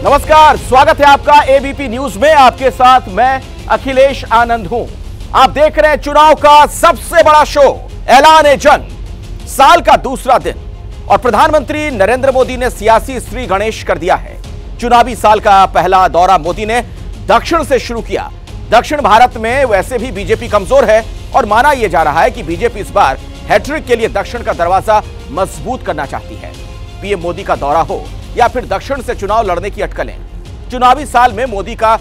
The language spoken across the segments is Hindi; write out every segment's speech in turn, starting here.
नमस्कार, स्वागत है आपका एबीपी न्यूज में। आपके साथ मैं अखिलेश आनंद हूं। आप देख रहे हैं चुनाव का सबसे बड़ा शो, ऐलान-ए-जंग। साल का दूसरा दिन और प्रधानमंत्री नरेंद्र मोदी ने सियासी श्री गणेश कर दिया है। चुनावी साल का पहला दौरा मोदी ने दक्षिण से शुरू किया। दक्षिण भारत में वैसे भी बीजेपी कमजोर है और माना यह जा रहा है कि बीजेपी इस बार हैट्रिक के लिए दक्षिण का दरवाजा मजबूत करना चाहती है। पीएम मोदी का दौरा हो या फिर दक्षिण से चुनाव लड़ने की अटकलें, चुनावी साल में मोदी का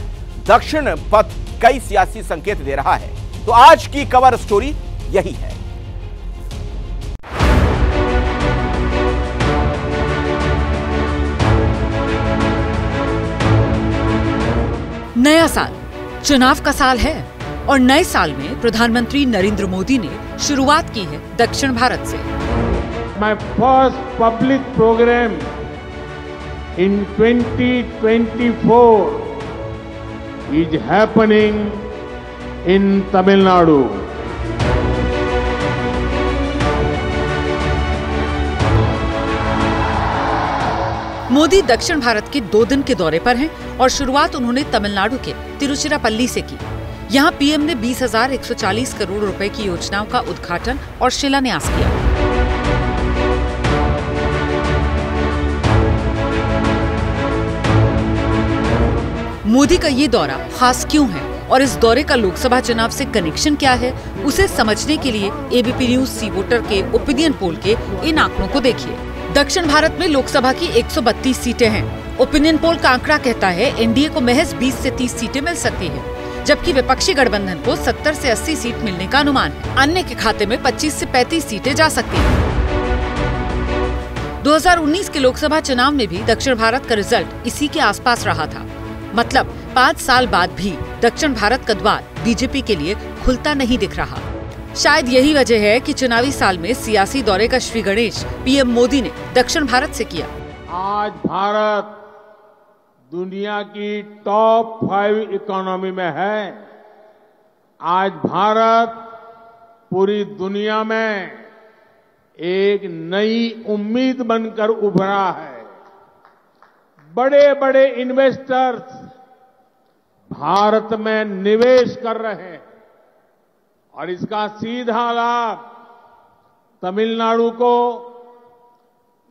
दक्षिण पथ कई सियासी संकेत दे रहा है। तो आज की कवर स्टोरी यही है। नया साल चुनाव का साल है और नए साल में प्रधानमंत्री नरेंद्र मोदी ने शुरुआत की है दक्षिण भारत से। My first public program in 2024 is happening in Tamil Nadu. Modi दक्षिण भारत के 2 दिन के दौरे पर हैं और शुरुआत उन्होंने तमिलनाडु के तिरुचिरापल्ली से की। यहाँ पीएम ने 20,140 करोड़ रुपए की योजनाओं का उद्घाटन और शिलान्यास किया। मोदी का ये दौरा खास क्यों है और इस दौरे का लोकसभा चुनाव से कनेक्शन क्या है, उसे समझने के लिए एबीपी न्यूज सी वोटर के ओपिनियन पोल के इन आंकड़ों को देखिए। दक्षिण भारत में लोकसभा की 132 सीटें हैं। ओपिनियन पोल का आंकड़ा कहता है एनडीए को महज 20 से 30 सीटें मिल सकती हैं, जबकि विपक्षी गठबंधन को 70 से 80 सीट मिलने का अनुमान है। अन्य के खाते में 25 से 35 सीटें जा सकती हैं। 2019 के लोकसभा चुनाव में भी दक्षिण भारत का रिजल्ट इसी के आसपास रहा था। मतलब 5 साल बाद भी दक्षिण भारत का द्वार बीजेपी के लिए खुलता नहीं दिख रहा। शायद यही वजह है कि चुनावी साल में सियासी दौरे का श्री गणेश पीएम मोदी ने दक्षिण भारत से किया। आज भारत दुनिया की टॉप 5 इकोनॉमी में है। आज भारत पूरी दुनिया में एक नई उम्मीद बनकर उभरा है। बड़े बड़े इन्वेस्टर्स भारत में निवेश कर रहे हैं और इसका सीधा लाभ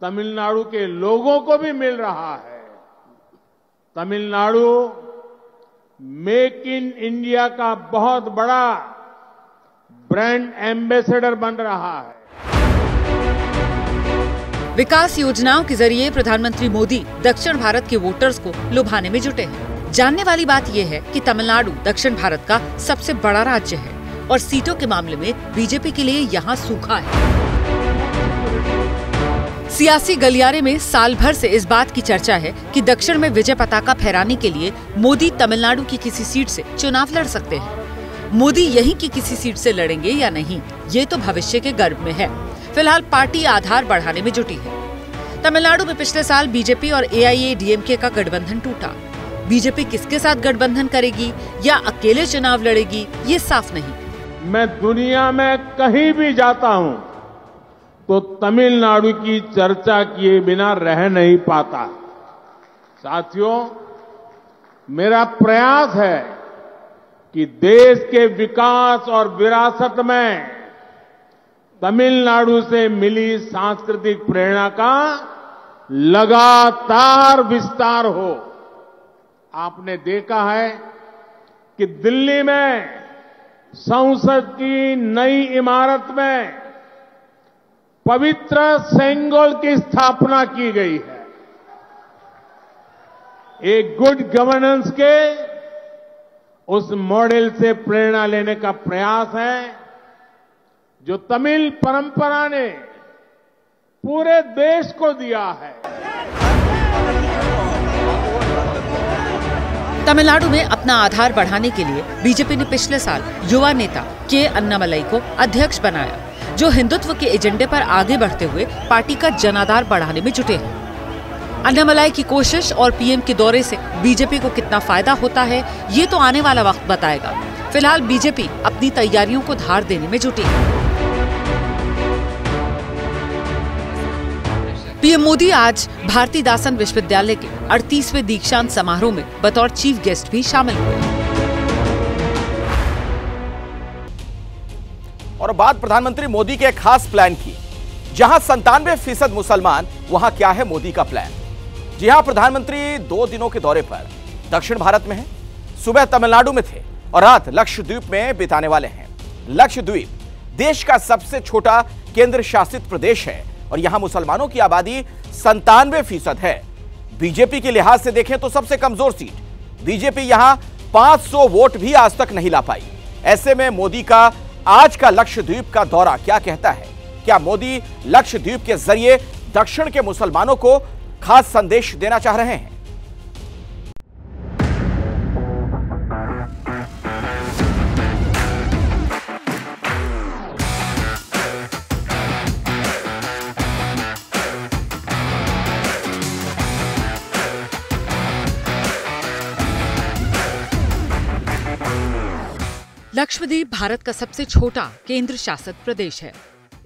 तमिलनाडु के लोगों को भी मिल रहा है। तमिलनाडु मेक इन इंडिया का बहुत बड़ा ब्रांड एम्बेसडर बन रहा है। विकास योजनाओं के जरिए प्रधानमंत्री मोदी दक्षिण भारत के वोटर्स को लुभाने में जुटे हैं। जानने वाली बात यह है कि तमिलनाडु दक्षिण भारत का सबसे बड़ा राज्य है और सीटों के मामले में बीजेपी के लिए यहाँ सूखा है। सियासी गलियारे में साल भर से इस बात की चर्चा है कि दक्षिण में विजय पताका फहराने के लिए मोदी तमिलनाडु की किसी सीट से चुनाव लड़ सकते हैं। मोदी यहीं की किसी सीट से लड़ेंगे या नहीं, ये तो भविष्य के गर्भ में है। फिलहाल पार्टी आधार बढ़ाने में जुटी है। तमिलनाडु में पिछले साल बीजेपी और एआईएडीएमके का गठबंधन टूटा। बीजेपी किसके साथ गठबंधन करेगी या अकेले चुनाव लड़ेगी, ये साफ नहीं। मैं दुनिया में कहीं भी जाता हूं तो तमिलनाडु की चर्चा किए बिना रह नहीं पाता। साथियों, मेरा प्रयास है कि देश के विकास और विरासत में तमिलनाडु से मिली सांस्कृतिक प्रेरणा का लगातार विस्तार हो। आपने देखा है कि दिल्ली में संसद की नई इमारत में पवित्र सेंगोल की स्थापना की गई है। एक गुड गवर्नेंस के उस मॉडल से प्रेरणा लेने का प्रयास है जो तमिल परंपरा ने पूरे देश को दिया है। तमिलनाडु में अपना आधार बढ़ाने के लिए बीजेपी ने पिछले साल युवा नेता के अन्नामलाई को अध्यक्ष बनाया, जो हिंदुत्व के एजेंडे पर आगे बढ़ते हुए पार्टी का जनाधार बढ़ाने में जुटे हैं। अन्नामलाई की कोशिश और पीएम के दौरे से बीजेपी को कितना फायदा होता है, ये तो आने वाला वक्त बताएगा। फिलहाल बीजेपी अपनी तैयारियों को धार देने में जुटी है। पीएम मोदी आज भारतीदासन विश्वविद्यालय के 38वें दीक्षांत समारोह में बतौर चीफ गेस्ट भी शामिल हुए। और बात प्रधानमंत्री मोदी के खास प्लान की। जहां 97% मुसलमान, वहां क्या है मोदी का प्लान? जी हां, प्रधानमंत्री 2 दिनों के दौरे पर दक्षिण भारत में हैं। सुबह तमिलनाडु में थे और रात लक्षद्वीप में बिताने वाले हैं। लक्षद्वीप देश का सबसे छोटा केंद्र शासित प्रदेश है और यहां मुसलमानों की आबादी 97% है। बीजेपी के लिहाज से देखें तो सबसे कमजोर सीट। बीजेपी यहां 500 वोट भी आज तक नहीं ला पाई। ऐसे में मोदी का आज का लक्षद्वीप का दौरा क्या कहता है? क्या मोदी लक्षद्वीप के जरिए दक्षिण के मुसलमानों को खास संदेश देना चाह रहे हैं? लक्षद्वीप भारत का सबसे छोटा केंद्र शासित प्रदेश है।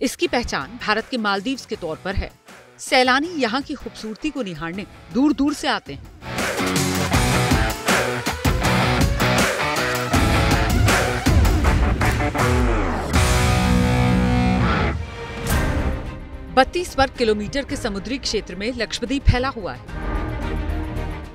इसकी पहचान भारत के मालदीव्स के तौर पर है। सैलानी यहाँ की खूबसूरती को निहारने दूर दूर से आते हैं। बत्तीस वर्ग किलोमीटर के समुद्री क्षेत्र में लक्षद्वीप फैला हुआ है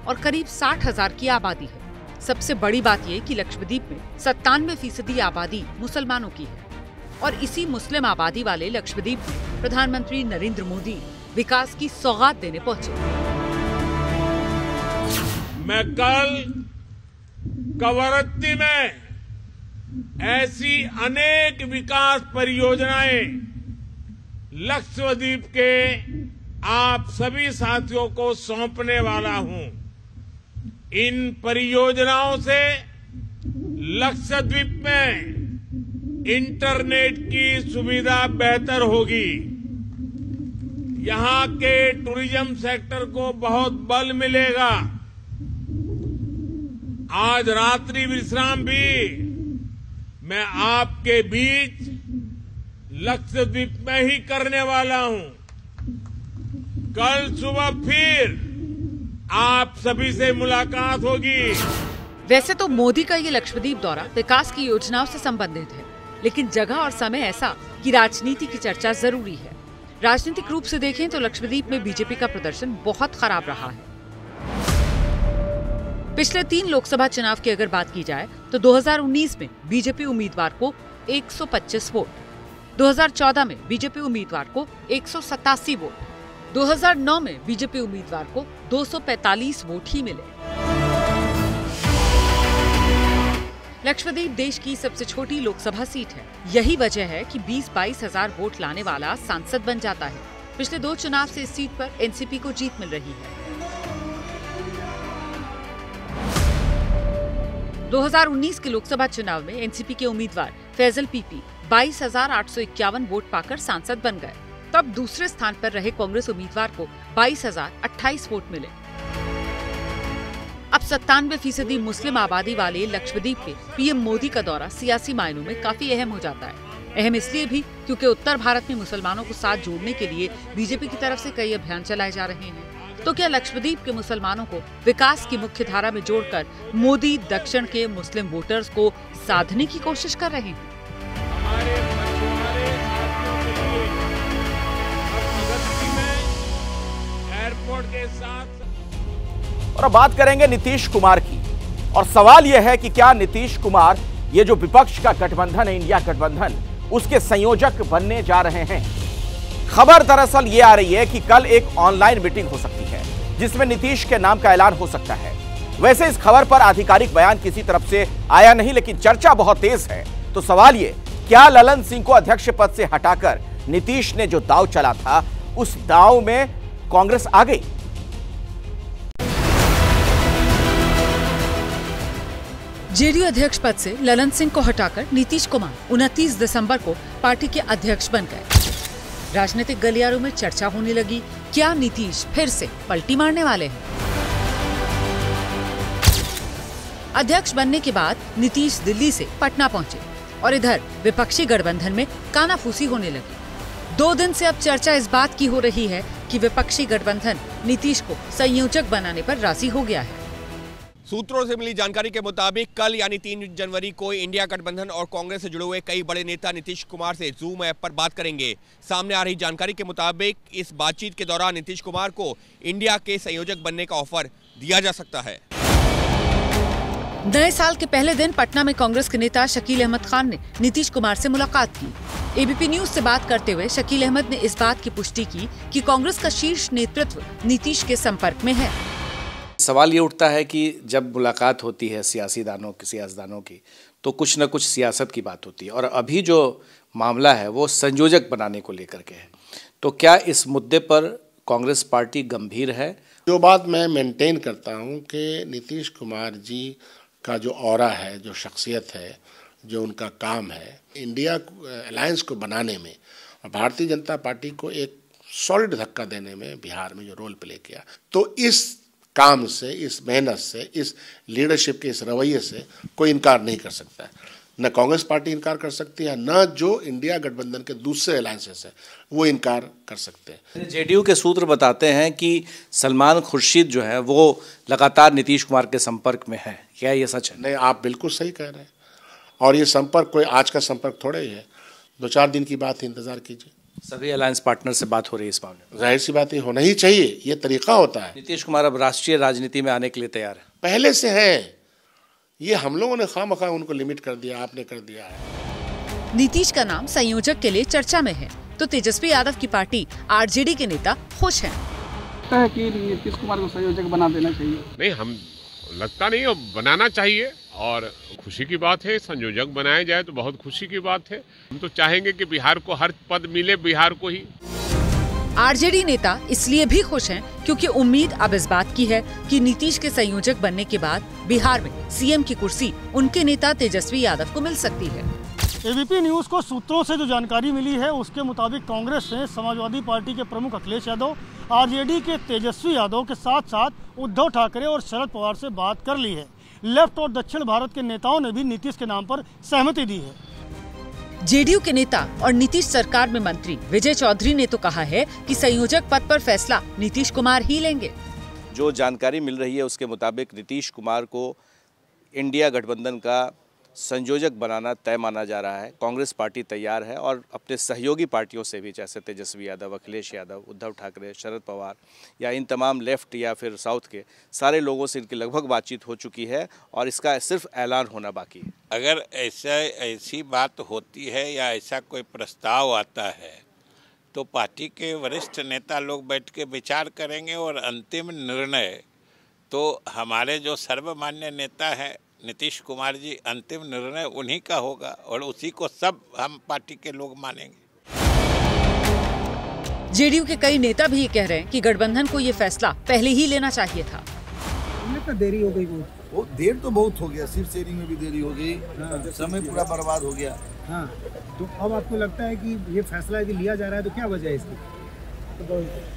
और करीब 60,000 की आबादी है। सबसे बड़ी बात यह कि लक्षद्वीप में 97% आबादी मुसलमानों की है और इसी मुस्लिम आबादी वाले लक्षद्वीप में प्रधानमंत्री नरेंद्र मोदी विकास की सौगात देने पहुंचे। मैं कल कवरत्ती में ऐसी अनेक विकास परियोजनाएं लक्षद्वीप के आप सभी साथियों को सौंपने वाला हूं। इन परियोजनाओं से लक्षद्वीप में इंटरनेट की सुविधा बेहतर होगी। यहां के टूरिज्म सेक्टर को बहुत बल मिलेगा। आज रात्रि विश्राम भी मैं आपके बीच लक्षद्वीप में ही करने वाला हूं। कल सुबह फिर आप सभी से मुलाकात होगी। वैसे तो मोदी का ये लक्षद्वीप दौरा विकास की योजनाओं से संबंधित है, लेकिन जगह और समय ऐसा कि राजनीति की चर्चा जरूरी है। राजनीतिक रूप से देखें तो लक्षद्वीप में बीजेपी का प्रदर्शन बहुत खराब रहा है। पिछले 3 लोकसभा चुनाव की अगर बात की जाए तो 2019 में बीजेपी उम्मीदवार को 125 वोट, 2014 में बीजेपी उम्मीदवार को 187 वोट, 2009 में बीजेपी उम्मीदवार को 245 वोट ही मिले। लक्षद्वीप देश की सबसे छोटी लोकसभा सीट है। यही वजह है कि 20-22 हजार वोट लाने वाला सांसद बन जाता है। पिछले 2 चुनाव से इस सीट पर एनसीपी को जीत मिल रही है। 2019 के लोकसभा चुनाव में एनसीपी के उम्मीदवार फैजल पीपी 22,851 वोट पाकर सांसद बन गए। तब दूसरे स्थान पर रहे कांग्रेस उम्मीदवार को 22,028 वोट मिले। अब 97% मुस्लिम आबादी वाले लक्षद्वीप पे पीएम मोदी का दौरा सियासी मायनों में काफी अहम हो जाता है। अहम इसलिए भी क्योंकि उत्तर भारत में मुसलमानों को साथ जोड़ने के लिए बीजेपी की तरफ से कई अभियान चलाए जा रहे हैं। तो क्या लक्षद्वीप के मुसलमानों को विकास की मुख्य धारा में जोड़कर मोदी दक्षिण के मुस्लिम वोटर्स को साधने की कोशिश कर रहे हैं? एयरपोर्ट के साथ और अब बात करेंगे नीतीश कुमार की। और सवाल यह है कि क्या नीतीश कुमार, ये जो विपक्ष का गठबंधन है, इंडिया गठबंधन, उसके संयोजक बनने जा रहे हैं? खबर दरअसल ये आ रही है कि कल एक ऑनलाइन मीटिंग हो सकती है जिसमें नीतीश के नाम का ऐलान हो सकता है। वैसे इस खबर पर आधिकारिक बयान किसी तरफ से आया नहीं, लेकिन चर्चा बहुत तेज है। तो सवाल ये, क्या ललन सिंह को अध्यक्ष पद से हटाकर नीतीश ने जो दांव चला था, उस दांव में कांग्रेस आ गई? जेडीयू अध्यक्ष पद से ललन सिंह को हटाकर नीतीश कुमार 29 दिसंबर को पार्टी के अध्यक्ष बन गए। राजनीतिक गलियारों में चर्चा होने लगी, क्या नीतीश फिर से पलटी मारने वाले हैं? अध्यक्ष बनने के बाद नीतीश दिल्ली से पटना पहुंचे और इधर विपक्षी गठबंधन में कानाफूसी होने लगी। 2 दिन से अब चर्चा इस बात की हो रही है कि विपक्षी गठबंधन नीतीश को संयोजक बनाने पर राजी हो गया है। सूत्रों से मिली जानकारी के मुताबिक कल यानी 3 जनवरी को इंडिया गठबंधन और कांग्रेस से जुड़े हुए कई बड़े नेता नीतीश कुमार से जूम ऐप पर बात करेंगे। सामने आ रही जानकारी के मुताबिक इस बातचीत के दौरान नीतीश कुमार को इंडिया के संयोजक बनने का ऑफर दिया जा सकता है। नए साल के पहले दिन पटना में कांग्रेस के नेता शकील अहमद खान ने नीतीश कुमार से मुलाकात की। एबीपी न्यूज से बात करते हुए शकील अहमद ने इस बात की पुष्टि की कि कांग्रेस का शीर्ष नेतृत्व नीतीश के संपर्क में है। सवाल ये उठता है कि जब मुलाकात होती है सियासतदानों की तो कुछ न कुछ सियासत की बात होती है, और अभी जो मामला है वो संयोजक बनाने को लेकर के है। तो क्या इस मुद्दे पर कांग्रेस पार्टी गंभीर है? जो बात मैं मेंटेन करता हूं कि नीतीश कुमार जी का जो ऑरा है, जो शख्सियत है, जो उनका काम है, इंडिया अलायंस को बनाने में और भारतीय जनता पार्टी को एक सॉलिड धक्का देने में बिहार में जो रोल प्ले किया, तो इस काम से, इस मेहनत से, इस लीडरशिप के इस रवैये से कोई इनकार नहीं कर सकता है। न कांग्रेस पार्टी इनकार कर सकती है, न जो इंडिया गठबंधन के दूसरे अलायंसेस है वो इनकार कर सकते हैं। जेडीयू के सूत्र बताते हैं कि सलमान खुर्शीद जो है वो लगातार नीतीश कुमार के संपर्क में है। क्या ये सच है? नहीं, आप बिल्कुल सही कह रहे हैं। और ये संपर्क कोई आज का संपर्क थोड़ा ही है, 2-4 दिन की बात है, इंतजार कीजिए। सभी अलायंस पार्टनर से बात हो रही है इस मामले में। जाहिर सी बात है, होना ही चाहिए, ये तरीका होता है। नीतीश कुमार अब राष्ट्रीय राजनीति में आने के लिए तैयार है? पहले से है। ये हम लोगों ने खामखा उनको लिमिट कर दिया, आपने कर दिया है। नीतीश का नाम संयोजक के लिए चर्चा में है तो तेजस्वी यादव की पार्टी आरजेडी के नेता खुश हैं। लगता है कि नीतीश कुमार को संयोजक बना देना चाहिए। नहीं, हम लगता नहीं है, बनाना चाहिए और खुशी की बात है। संयोजक बनाया जाए तो बहुत खुशी की बात है। हम तो चाहेंगे कि बिहार को हर पद मिले, बिहार को ही। आरजेडी नेता इसलिए भी खुश हैं क्योंकि उम्मीद अब इस बात की है कि नीतीश के संयोजक बनने के बाद बिहार में सीएम की कुर्सी उनके नेता तेजस्वी यादव को मिल सकती है। एबीपी न्यूज को सूत्रों से जो जानकारी मिली है उसके मुताबिक कांग्रेस ने समाजवादी पार्टी के प्रमुख अखिलेश यादव, आरजेडी के तेजस्वी यादव के साथ साथ उद्धव ठाकरे और शरद पवार से बात कर ली है। लेफ्ट और दक्षिण भारत के नेताओं ने भी नीतीश के नाम पर सहमति दी है। जेडीयू के नेता और नीतीश सरकार में मंत्री विजय चौधरी ने तो कहा है कि संयोजक पद पर फैसला नीतीश कुमार ही लेंगे। जो जानकारी मिल रही है उसके मुताबिक नीतीश कुमार को इंडिया गठबंधन का संयोजक बनाना तय माना जा रहा है। कांग्रेस पार्टी तैयार है और अपने सहयोगी पार्टियों से भी, जैसे तेजस्वी यादव, अखिलेश यादव, उद्धव ठाकरे, शरद पवार या इन तमाम लेफ्ट या फिर साउथ के सारे लोगों से इनकी लगभग बातचीत हो चुकी है और इसका सिर्फ ऐलान होना बाकी है। अगर ऐसी बात होती है या ऐसा कोई प्रस्ताव आता है तो पार्टी के वरिष्ठ नेता लोग बैठ के विचार करेंगे और अंतिम निर्णय तो हमारे जो सर्वमान्य नेता हैं नीतीश कुमार जी, अंतिम निर्णय उन्हीं का होगा और उसी को सब हम पार्टी के लोग मानेंगे। जेडीयू के कई नेता भी ये कह रहे हैं कि गठबंधन को ये फैसला पहले ही लेना चाहिए था। देरी हो गई, वो देर तो बहुत हो गया, सीट शेयरिंग में भी देरी हो गई। हाँ। समय पूरा बर्बाद हो गया। हाँ। तो अब आपको लगता है कि ये फैसला यदि लिया जा रहा है तो क्या वजह है इसकी?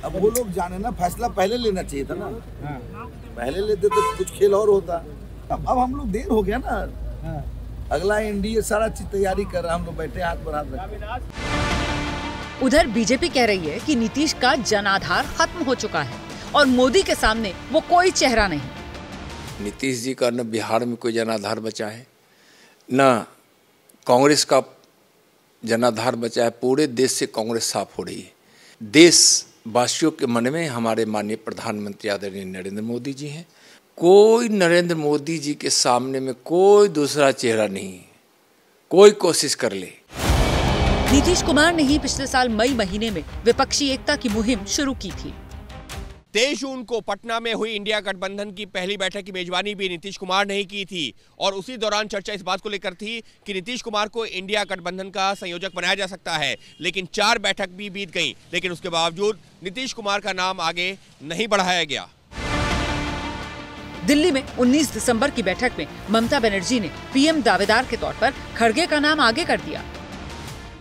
अब वो लोग जाने ना, फैसला पहले लेना चाहिए था ना। हाँ। पहले लेते तो कुछ खेल और होता। अब हम लोग देर हो गया ना। हाँ। अगला एनडीए सारा चीज तैयारी कर रहा है, हम लोग बैठे हाथ पर हाथ रखे। उधर बीजेपी कह रही है कि नीतीश का जनाधार खत्म हो चुका है और मोदी के सामने वो कोई चेहरा नहीं। नीतीश जी का न बिहार में कोई जनाधार बचा है, न कांग्रेस का जनाधार बचा है। पूरे देश से कांग्रेस साफ हो रही है। देशवासियों के मन में हमारे माननीय प्रधानमंत्री आदरणीय नरेंद्र मोदी जी हैं। कोई नरेंद्र मोदी जी के सामने में कोई दूसरा चेहरा नहीं। कोई कोशिश कर ले। नीतीश कुमार ने ही पिछले साल मई महीने में विपक्षी एकता की मुहिम शुरू की थी। 23 जून को पटना में हुई इंडिया गठबंधन की पहली बैठक की मेजबानी भी नीतीश कुमार ने ही की थी और उसी दौरान चर्चा इस बात को लेकर थी कि नीतीश कुमार को इंडिया गठबंधन का संयोजक बनाया जा सकता है। लेकिन 4 बैठक भी बीत गईं, लेकिन उसके बावजूद नीतीश कुमार का नाम आगे नहीं बढ़ाया गया। दिल्ली में 19 दिसंबर की बैठक में ममता बनर्जी ने पीएम दावेदार के तौर पर खड़गे का नाम आगे कर दिया।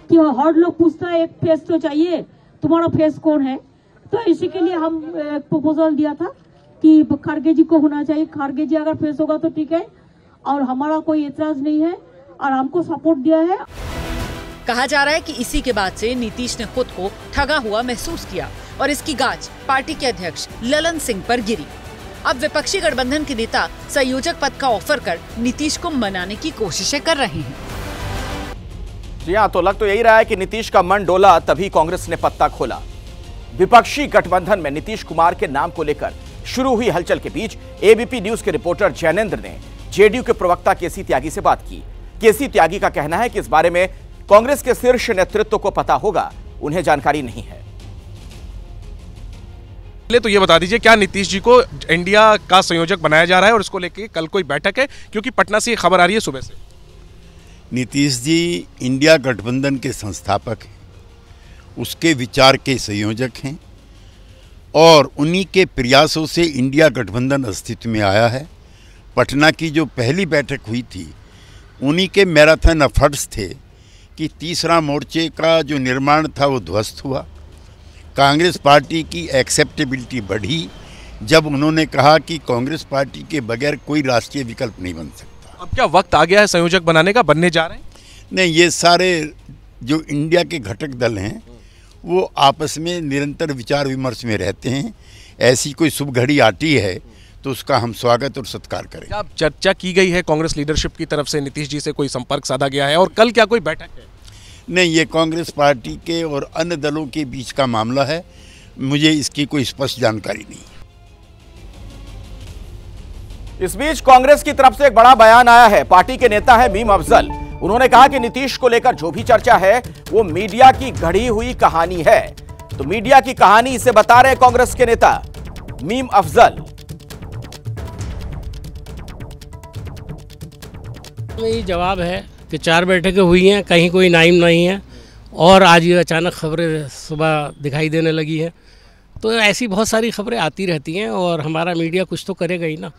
कि हर लोग पूछता है एक फेस तो चाहिए, तुम्हारा फेस कौन है? तो इसी के लिए हम एक प्रपोजल दिया था कि खड़गे जी को होना चाहिए। खड़गे जी अगर फेस होगा तो ठीक है और हमारा कोई एतराज नहीं है और हमको सपोर्ट दिया है। कहा जा रहा है कि इसी के बाद से नीतीश ने खुद को ठगा हुआ महसूस किया। और इसकी गाज पार्टी के अध्यक्ष ललन सिंह पर गिरी। अब विपक्षी गठबंधन के नेता संयोजक पद का ऑफर कर नीतीश को मनाने की कोशिशें कर रहे हैं। जी हाँ, तो लग तो यही रहा है कि नीतीश का मन डोला तभी कांग्रेस ने पत्ता खोला। विपक्षी गठबंधन में नीतीश कुमार के नाम को लेकर शुरू हुई हलचल के बीच एबीपी न्यूज के रिपोर्टर जैनेंद्र ने जेडीयू के प्रवक्ता केसी त्यागी से बात की। केसी त्यागी का कहना है कि इस बारे में कांग्रेस के शीर्ष नेतृत्व को पता होगा, उन्हें जानकारी नहीं है। तो ये बता दीजिए, क्या नीतीश जी को इंडिया का संयोजक बनाया जा रहा है और इसको लेके कल कोई बैठक है? क्योंकि पटना से ये खबर आ रही है सुबह से। नीतीश जी इंडिया गठबंधन के संस्थापक हैं, उसके विचार के संयोजक हैं और उन्हीं के प्रयासों से इंडिया गठबंधन अस्तित्व में आया है। पटना की जो पहली बैठक हुई थी, उन्हीं के मैराथन एफर्ट्स थे कि तीसरा मोर्चे का जो निर्माण था वो ध्वस्त हुआ। कांग्रेस पार्टी की एक्सेप्टेबिलिटी बढ़ी जब उन्होंने कहा कि कांग्रेस पार्टी के बगैर कोई राष्ट्रीय विकल्प नहीं बन सकता। अब क्या वक्त आ गया है संयोजक बनाने का, बनने जा रहे हैं? नहीं, ये सारे जो इंडिया के घटक दल हैं वो आपस में निरंतर विचार विमर्श में रहते हैं। ऐसी कोई शुभ घड़ी आती है तो उसका हम स्वागत और सत्कार करें। क्या चर्चा की गई है कांग्रेस लीडरशिप की तरफ से, नीतीश जी से कोई संपर्क साधा गया है और कल क्या कोई बैठक है? नहीं, ये कांग्रेस पार्टी के और अन्य दलों के बीच का मामला है, मुझे इसकी कोई स्पष्ट जानकारी नहीं। इस बीच कांग्रेस की तरफ से एक बड़ा बयान आया है। पार्टी के नेता है मीम अफजल। उन्होंने कहा कि नीतीश को लेकर जो भी चर्चा है वो मीडिया की गढ़ी हुई कहानी है। तो मीडिया की कहानी इसे बता रहे कांग्रेस के नेता मीम अफजल। यही जवाब है कि 4 बैठकें हुई हैं, कहीं कोई नाइम नहीं है और आज ये अचानक खबरें सुबह दिखाई देने लगी है। तो ऐसी बहुत सारी खबरें आती रहती हैं और हमारा मीडिया कुछ तो करेगा ही ना।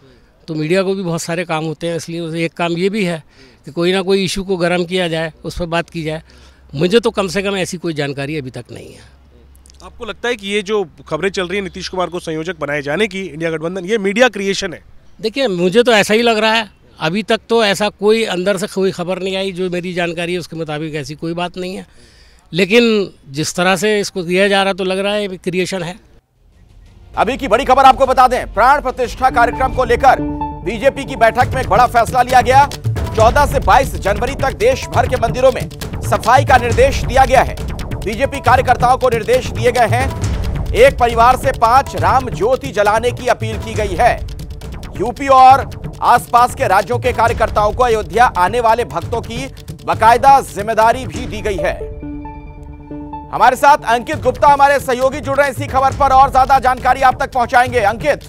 तो मीडिया को भी बहुत सारे काम होते हैं, इसलिए एक काम ये भी है कि कोई ना कोई इशू को गर्म किया जाए, उस पर बात की जाए। मुझे तो कम से कम ऐसी कोई जानकारी अभी तक नहीं है। आपको लगता है कि ये जो खबरें चल रही है नीतीश कुमार को संयोजक बनाए जाने की इंडिया गठबंधन, ये मीडिया क्रिएशन है? देखिए, मुझे तो ऐसा ही लग रहा है। अभी तक तो ऐसा कोई अंदर से कोई खबर नहीं आई। जो मेरी जानकारी है उसके मुताबिक ऐसी कोई बात नहीं है, लेकिन जिस तरह से इसको दिया जा रहा तो लग रहा है क्रिएशन है। अभी की बड़ी खबर आपको बता दें, प्राण प्रतिष्ठा कार्यक्रम को लेकर बीजेपी की बैठक में एक बड़ा फैसला लिया गया। 14 से 22 जनवरी तक देश भर के मंदिरों में सफाई का निर्देश दिया गया है। बीजेपी कार्यकर्ताओं को निर्देश दिए गए हैं। एक परिवार से 5 राम ज्योति जलाने की अपील की गई है। यूपी और आसपास के राज्यों के कार्यकर्ताओं को अयोध्या आने वाले भक्तों की बाकायदा जिम्मेदारी भी दी गई है। हमारे साथ अंकित गुप्ता हमारे सहयोगी जुड़ रहे हैं इसी खबर पर, और ज्यादा जानकारी आप तक पहुंचाएंगे। अंकित।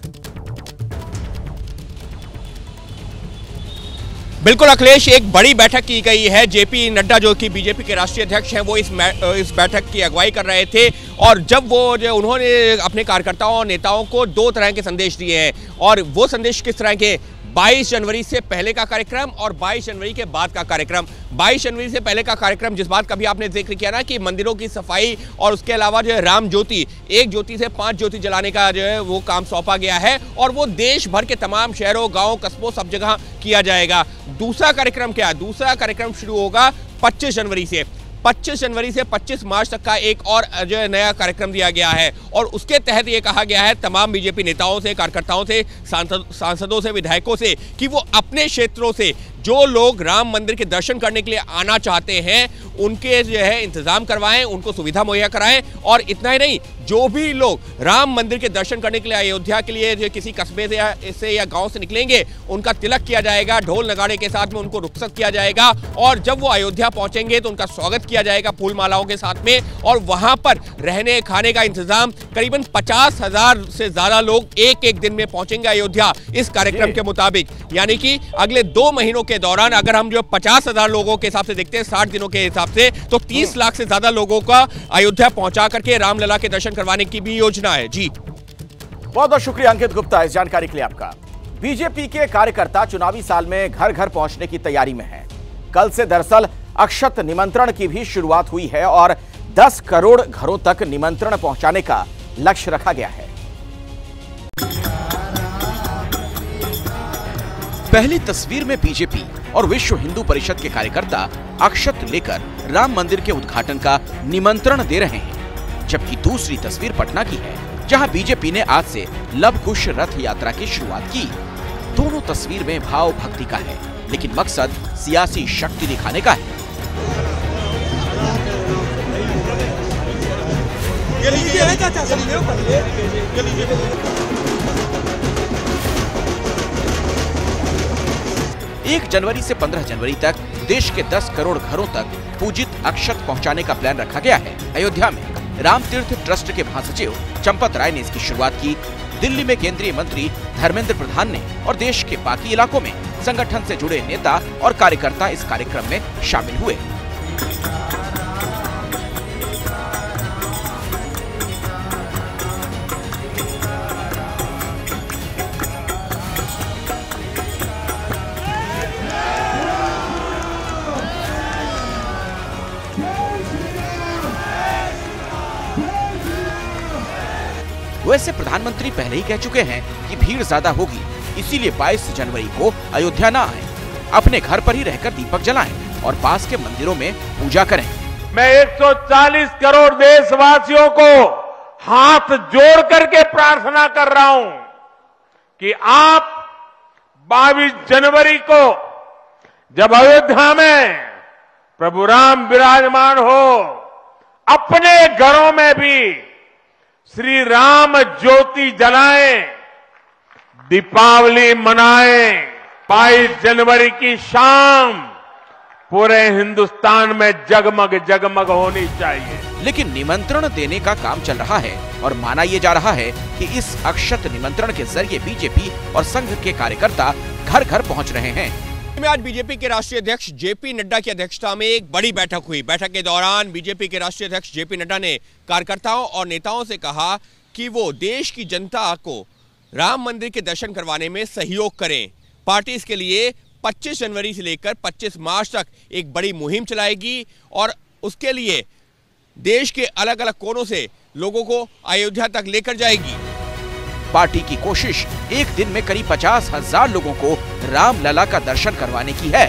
बिल्कुल अखिलेश, एक बड़ी बैठक की गई है। जेपी नड्डा जो कि बीजेपी के राष्ट्रीय अध्यक्ष हैं, वो इस बैठक की अगुवाई कर रहे थे। और जब उन्होंने अपने कार्यकर्ताओं और नेताओं को 2 तरह के संदेश दिए हैं। और वो संदेश किस तरह के? 22 जनवरी से पहले का कार्यक्रम और 22 जनवरी के बाद का कार्यक्रम। 22 जनवरी से पहले का कार्यक्रम जिस बात का भी आपने जिक्र किया ना कि मंदिरों की सफाई और उसके अलावा जो है राम ज्योति, 1 ज्योति से 5 ज्योति जलाने का जो है वो काम सौंपा गया है और वो देश भर के तमाम शहरों, गाँव, कस्बों सब जगह किया जाएगा। दूसरा कार्यक्रम क्या? दूसरा कार्यक्रम शुरू होगा 25 जनवरी से। 25 जनवरी से 25 मार्च तक का एक और जो है नया कार्यक्रम दिया गया है और उसके तहत ये कहा गया है तमाम बीजेपी नेताओं से, कार्यकर्ताओं से, सांसदों से, विधायकों से कि वो अपने क्षेत्रों से जो लोग राम मंदिर के दर्शन करने के लिए आना चाहते हैं उनके जो है इंतजाम करवाएं, उनको सुविधा मुहैया कराएं। और इतना ही नहीं, जो भी लोग राम मंदिर के दर्शन करने के लिए अयोध्या के लिए जो किसी कस्बे से या गांव से निकलेंगे, उनका तिलक किया जाएगा, ढोल नगाड़े के साथ में उनको रुखसत किया जाएगा और जब वो अयोध्या पहुंचेंगे तो उनका स्वागत किया जाएगा फूल मालाओं के साथ में। और वहां पर रहने खाने का इंतजाम, करीबन 50,000 से ज्यादा लोग एक दिन में पहुंचेंगे अयोध्या इस कार्यक्रम के मुताबिक। यानी कि अगले 2 महीनों के दौरान अगर हम जो 50,000 लोगों के हिसाब से देखते हैं 60 दिनों के हिसाब से, तो 30 लाख से ज्यादा लोगों का अयोध्या पहुंचा करके रामलला के दर्शन करवाने की भी योजना है। जी बहुत बहुत शुक्रिया अंकित गुप्ता इस जानकारी के लिए आपका। बीजेपी के कार्यकर्ता चुनावी साल में घर घर पहुंचने की तैयारी में हैं। कल से दरअसल अक्षत निमंत्रण की भी शुरुआत हुई है और 10 करोड़ घरों तक निमंत्रण पहुंचाने का लक्ष्य रखा गया है। पहली तस्वीर में बीजेपी और विश्व हिंदू परिषद के कार्यकर्ता अक्षत लेकर राम मंदिर के उद्घाटन का निमंत्रण दे रहे हैं। जबकि दूसरी तस्वीर पटना की है, जहां बीजेपी ने आज से लव कुश रथ यात्रा की शुरुआत की। दोनों तस्वीर में भाव भक्ति का है, लेकिन मकसद सियासी शक्ति दिखाने का है। एक जनवरी से 15 जनवरी तक देश के 10 करोड़ घरों तक पूजित अक्षत पहुंचाने का प्लान रखा गया है। अयोध्या में राम तीर्थ ट्रस्ट के महासचिव चंपत राय ने इसकी शुरुआत की। दिल्ली में केंद्रीय मंत्री धर्मेंद्र प्रधान ने और देश के बाकी इलाकों में संगठन से जुड़े नेता और कार्यकर्ता इस कार्यक्रम में शामिल हुए। वैसे प्रधानमंत्री पहले ही कह चुके हैं कि भीड़ ज्यादा होगी, इसीलिए 22 जनवरी को अयोध्या न आए, अपने घर पर ही रहकर दीपक जलाएं और पास के मंदिरों में पूजा करें। मैं 140 करोड़ देशवासियों को हाथ जोड़ करके प्रार्थना कर रहा हूं कि आप 22 जनवरी को जब अयोध्या में प्रभु राम विराजमान हो, अपने घरों में भी श्री राम ज्योति जलाएं, दीपावली मनाएं। 22 जनवरी की शाम पूरे हिंदुस्तान में जगमग जगमग होनी चाहिए। लेकिन निमंत्रण देने का काम चल रहा है और माना यह जा रहा है कि इस अक्षत निमंत्रण के जरिए बीजेपी और संघ के कार्यकर्ता घर घर पहुंच रहे हैं। में आज बीजेपी के राष्ट्रीय अध्यक्ष जेपी नड्डा की अध्यक्षता में एक बड़ी बैठक हुई। बैठक के दौरान बीजेपी के राष्ट्रीय अध्यक्ष जेपी नड्डा ने कार्यकर्ताओं और नेताओं से कहा कि वो देश की जनता को राम मंदिर के दर्शन करवाने में सहयोग करें। पार्टी इसके लिए 25 जनवरी से लेकर 25 मार्च तक एक बड़ी मुहिम चलाएगी और उसके लिए देश के अलग अलग कोनों से लोगों को अयोध्या तक लेकर जाएगी। पार्टी की कोशिश एक दिन में करीब 50,000 लोगों को रामलला का दर्शन करवाने की है।